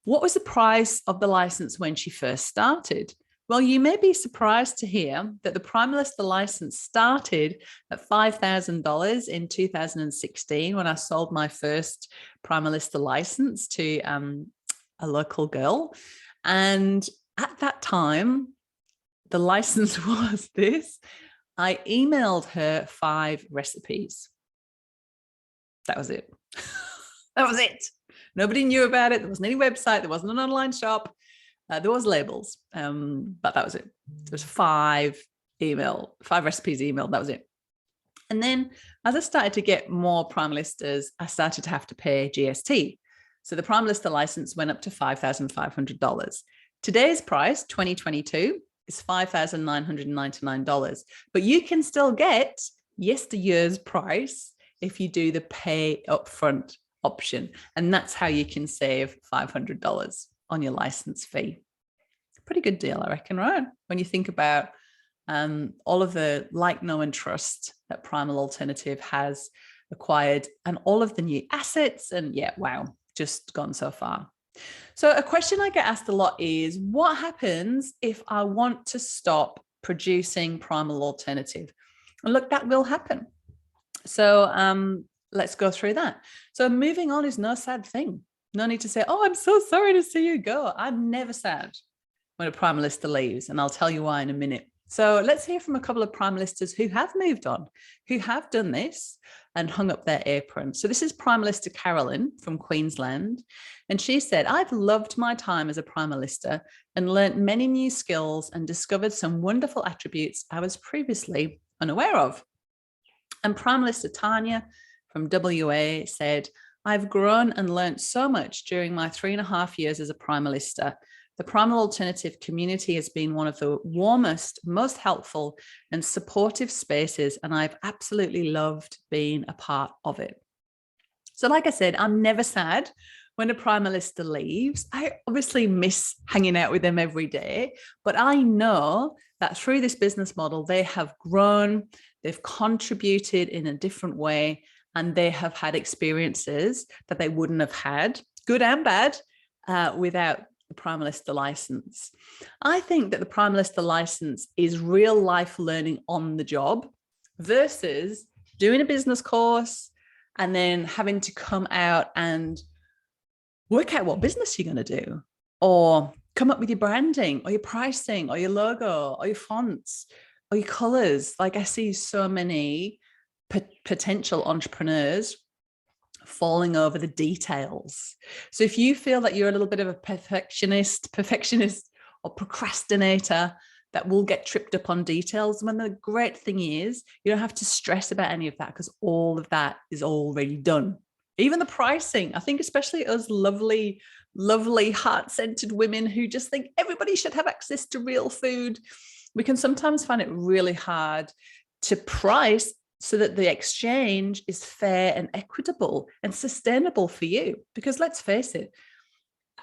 What was the price of the license when she first started? Well, you may be surprised to hear that the Primalista license started at $5,000 in 2016 when I sold my first Primalista license to a local girl. And at that time, the license was this. I emailed her 5 recipes. That was it. That was it. Nobody knew about it. There wasn't any website. There wasn't an online shop. There was labels, but that was it. There was 5 recipes emailed. That was it. And then as I started to get more Primalistas, I started to have to pay GST. So the Primalista license went up to $5,500. Today's price, 2022, is $5,999. But you can still get yesteryear's price if you do the pay upfront option. And that's how you can save $500 on your license fee. Pretty good deal, I reckon, right? When you think about all of the like, know, and trust that Primal Alternative has acquired and all of the new assets. And yeah, wow, just gone so far. So a question I get asked a lot is, what happens if I want to stop producing Primal Alternative? And look, that will happen. So let's go through that. So moving on is no sad thing. No need to say, oh, I'm so sorry to see you go. I'm never sad when a Primalista leaves, and I'll tell you why in a minute. So let's hear from a couple of Primalistas who have moved on, who have done this and hung up their apron. So this is Primalista Carolyn from Queensland. And she said, I've loved my time as a Primalista and learnt many new skills and discovered some wonderful attributes I was previously unaware of. And Primalista Tanya from WA said, I've grown and learnt so much during my 3.5 years as a Primalista. The Primal Alternative community has been one of the warmest, most helpful and supportive spaces, and I've absolutely loved being a part of it. So like I said, I'm never sad when a Primalista leaves. I obviously miss hanging out with them every day, but I know that through this business model, they have grown, they've contributed in a different way, and they have had experiences that they wouldn't have had, good and bad, without the Primalista license. I think that the Primalista license is real life learning on the job versus doing a business course and then having to come out and work out what business you're going to do, or come up with your branding or your pricing or your logo or your fonts or your colors. Like I see so many potential entrepreneurs falling over the details. So if you feel that you're a little bit of a perfectionist or procrastinator that will get tripped up on details, when the great thing is you don't have to stress about any of that because all of that is already done. Even the pricing, I think especially us lovely heart-centered women who just think everybody should have access to real food, we can sometimes find it really hard to price so that the exchange is fair and equitable and sustainable for you. Because let's face it,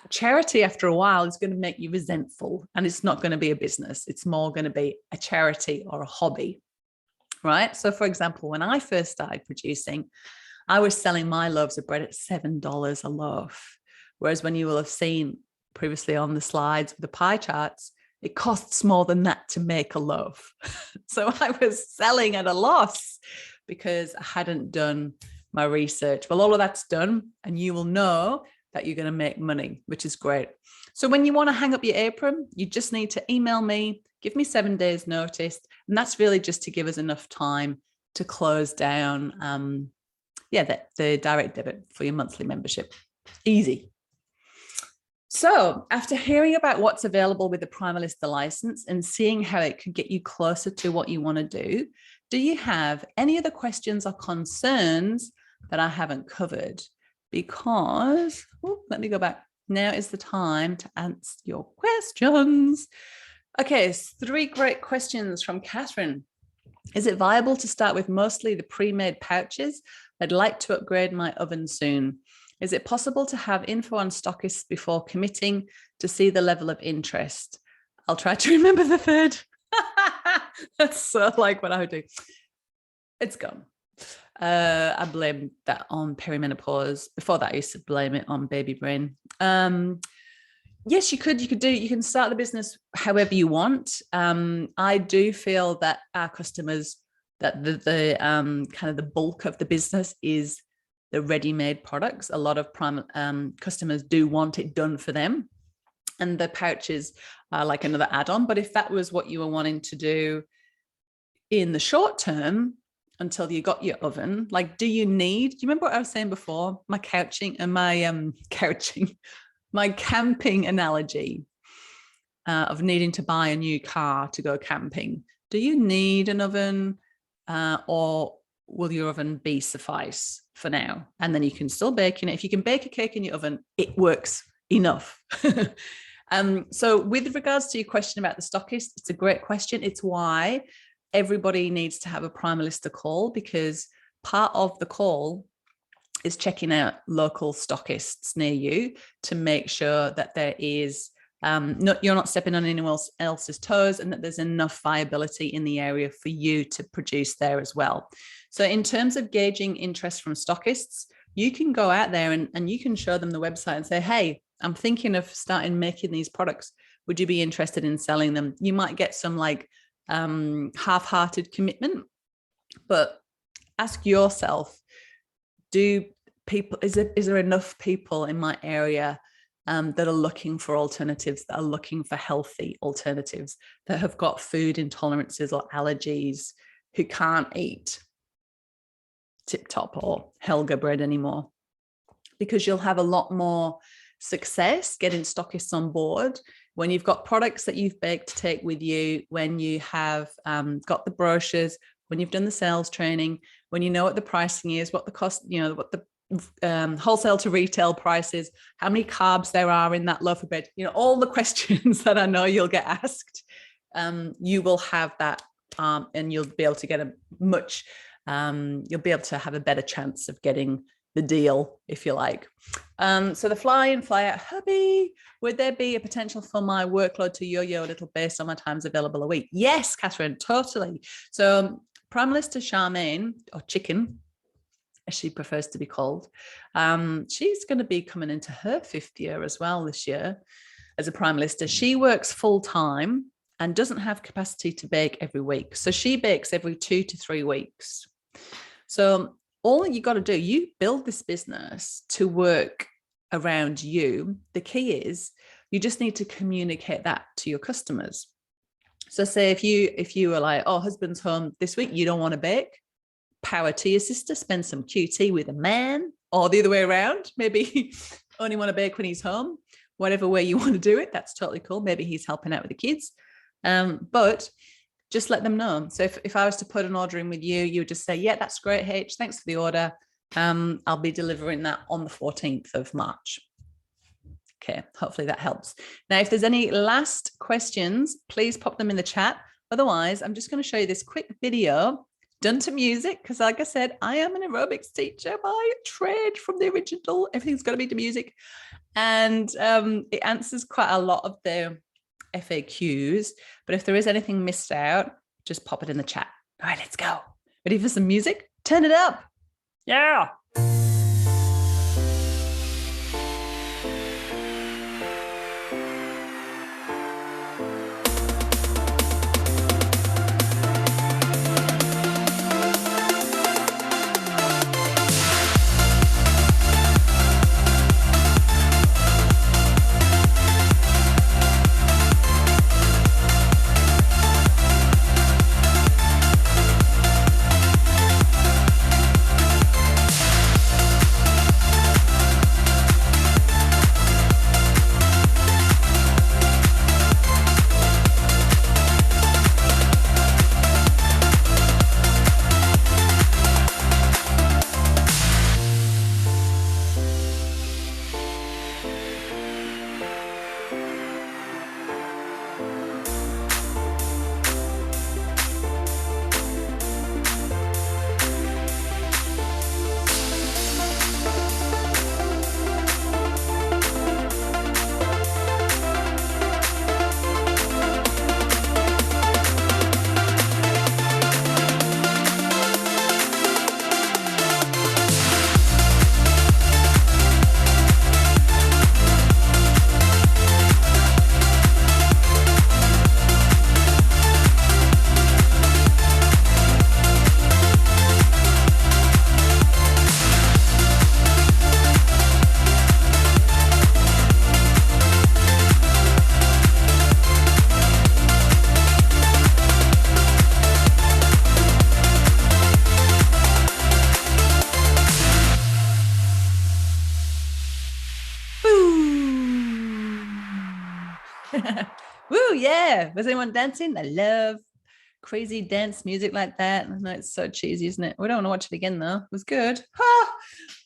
charity after a while is going to make you resentful, and it's not going to be a business. It's more going to be a charity or a hobby, right? So for example, when I first started producing, I was selling my loaves of bread at $7 a loaf. Whereas when you will have seen previously on the slides with the pie charts, it costs more than that to make a loaf. So I was selling at a loss because I hadn't done my research. Well, all of that's done, and you will know that you're going to make money, which is great. So when you want to hang up your apron, you just need to email me, give me 7 days notice. And that's really just to give us enough time to close down the direct debit for your monthly membership. Easy. So after hearing about what's available with the Primalista license and seeing how it could get you closer to what you want to do you have any other questions or concerns that I haven't covered? Because, let me go back. Now is the time to answer your questions. Okay, 3 great questions from Catherine. Is it viable to start with mostly the pre-made pouches? I'd like to upgrade my oven soon. Is it possible to have info on stockists before committing to see the level of interest? I'll try to remember the third. That's so like what I would do. It's gone. I blame that on perimenopause. Before that, I used to blame it on baby brain. Yes, you can start the business however you want. I do feel that our customers, that the kind of the bulk of the business is the ready-made products. A lot of customers do want it done for them, and the pouches are like another add-on. But if that was what you were wanting to do in the short term until you got your oven, like, do you remember what I was saying before? My couching and my camping analogy of needing to buy a new car to go camping. Do you need an oven, or will your oven be suffice for now? And then you can still bake in it. If you can bake a cake in your oven, it works enough. So with regards to your question about the stockist, it's a great question. It's why everybody needs to have a Primalista call, because part of the call is checking out local stockists near you to make sure that there is you're not stepping on anyone else's toes, and that there's enough viability in the area for you to produce there as well. So in terms of gauging interest from stockists, you can go out there and you can show them the website and say, hey, I'm thinking of starting making these products. Would you be interested in selling them? You might get some like half-hearted commitment, but ask yourself, do people, is there enough people in my area that are looking for alternatives, that are looking for healthy alternatives, that have got food intolerances or allergies, who can't eat Tip Top or Helga bread anymore? Because you'll have a lot more success getting stockists on board when you've got products that you've baked to take with you, when you have got the brochures, when you've done the sales training, when you know what the pricing is, what the cost, what the wholesale to retail prices, how many carbs there are in that loaf of bread, all the questions that I know you'll get asked, you will have that, and you'll be able to get you'll be able to have a better chance of getting the deal, if you like. So the fly in, fly out hubby, would there be a potential for my workload to yo-yo a little based on my times available a week? Yes, Catherine, totally. So Primalista Charmaine, or Chicken, as she prefers to be called, she's going to be coming into her 5th year as well this year as a Primalista. She works full time and doesn't have capacity to bake every week. So she bakes every 2 to 3 weeks. So all you got to do, you build this business to work around you. The key is you just need to communicate that to your customers. So say if you were like, oh, husband's home this week, you don't want to bake, power to your sister, spend some QT with a man, or the other way around, maybe only want to bake when he's home. Whatever way you want to do it, that's totally cool. Maybe he's helping out with the kids, but just let them know. So if I was to put an order in with you, you would just say, yeah, that's great, H, thanks for the order. I'll be delivering that on the 14th of March. Okay, hopefully that helps. Now, if there's any last questions, please pop them in the chat. Otherwise, I'm just going to show you this quick video done to music, because like I said, I am an aerobics teacher by trade from the original. Everything's got to be to music. And it answers quite a lot of the FAQs, but if there is anything missed out, just pop it in the chat. All right, let's go. Ready for some music? Turn it up. Yeah. Woo, yeah. Was anyone dancing? I love crazy dance music like that. I know it's so cheesy, isn't it? We don't want to watch it again, though. It was good. Ah,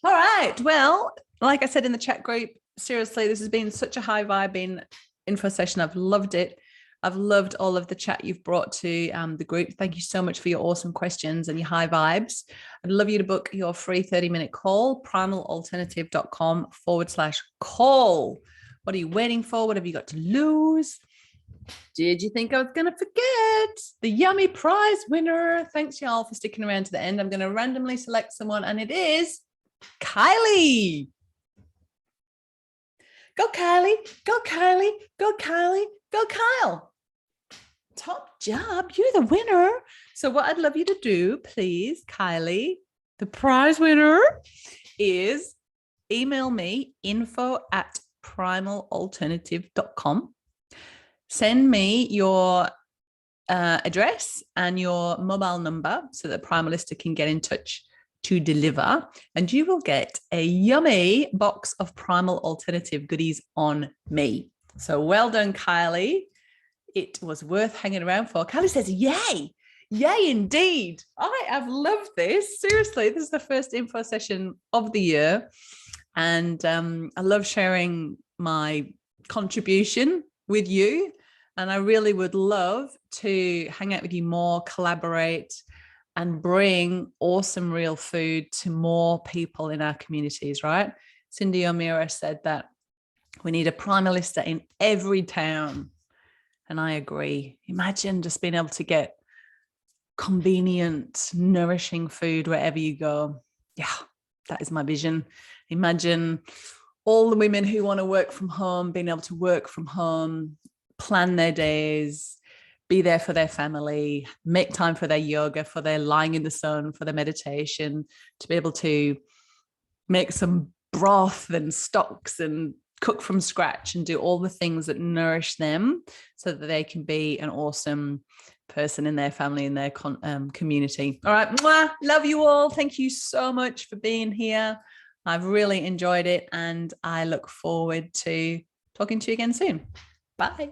all right. Well, like I said in the chat group, seriously, this has been such a high vibing info session. I've loved it. I've loved all of the chat you've brought to the group. Thank you so much for your awesome questions and your high vibes. I'd love you to book your free 30-minute call, primalalternative.com/call. What are you waiting for? What have you got to lose? Did you think I was going to forget the yummy prize winner? Thanks, y'all, for sticking around to the end. I'm going to randomly select someone, and it is Kylie. Go, Kylie. Go, Kylie. Go, Kylie. Go, Kyle. Top job. You're the winner. So what I'd love you to do, please, Kylie, The prize winner is email me info@primalalternative.com. Send me your address and your mobile number so that Primalista can get in touch to deliver, and you will get a yummy box of Primal Alternative goodies on me. So well done, Kylie. It was worth hanging around for. Kylie says, yay. Yay, indeed. I have loved this. Seriously, this is the first info session of the year. And I love sharing my contribution with you. And I really would love to hang out with you more, collaborate, and bring awesome real food to more people in our communities, right? Cindy O'Meara said that we need a Primalista in every town. And I agree. Imagine just being able to get convenient, nourishing food wherever you go. Yeah, that is my vision. Imagine all the women who want to work from home, being able to work from home, plan their days, be there for their family, make time for their yoga, for their lying in the sun, for their meditation, to be able to make some broth and stocks and cook from scratch and do all the things that nourish them so that they can be an awesome person in their family, in their community. All right. Mwah, love you all. Thank you so much for being here. I've really enjoyed it, and I look forward to talking to you again soon. Bye.